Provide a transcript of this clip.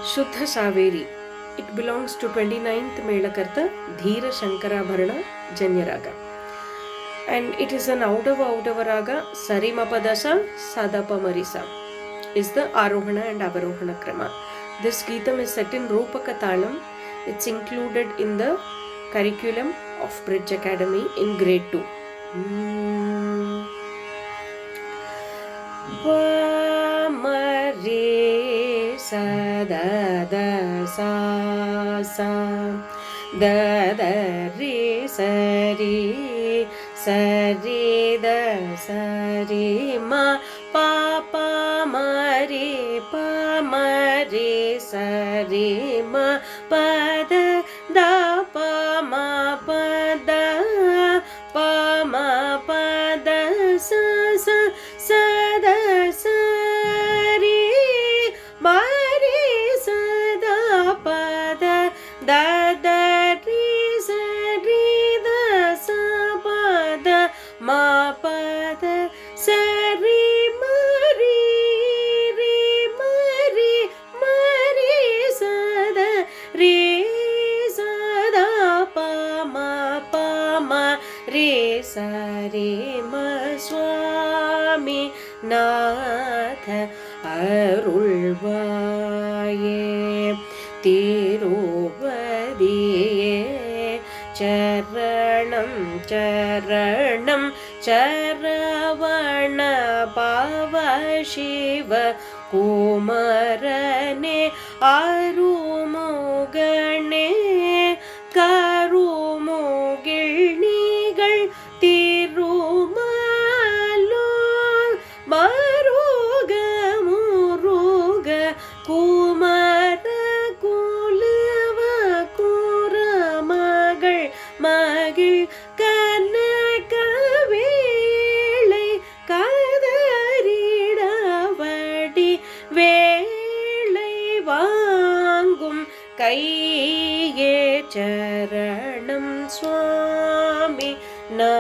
Shuddha Saveri. It belongs to 29th Melakarta Dheera Shankarabharana Janyaraga. And it is an Audava Raga Sarimapadasa Sadapa Marisa is the Arohana and Avarohana Krama. This Geetam is set in Rupaka Talam. It's included in the curriculum of Bridge Academy in grade 2. Mare sa da da sa sa da da re sa re sa re da sa re ma pa pa ma re sa re ma pa da da pa ma pa da pa ma pa da sa sa sa da sa re ma re sa da pa da da da re sa re da sa pa da ma pa da sa re ma re ma re sa da re sa da pa ma re sa re ma Swami நாத அருள்வாயே திருவதியே சரணம் சரணம் சரவண பாவ சிவ குமரனே அருமுகனே கருமுகில் நீகள் திருமாலோ மருக முருக குமர குலவ குரமகள் மகிழ் கனகவேளை கதறிடவடி வேளை வாங்கும் கையே சரணம் சுவாமி நா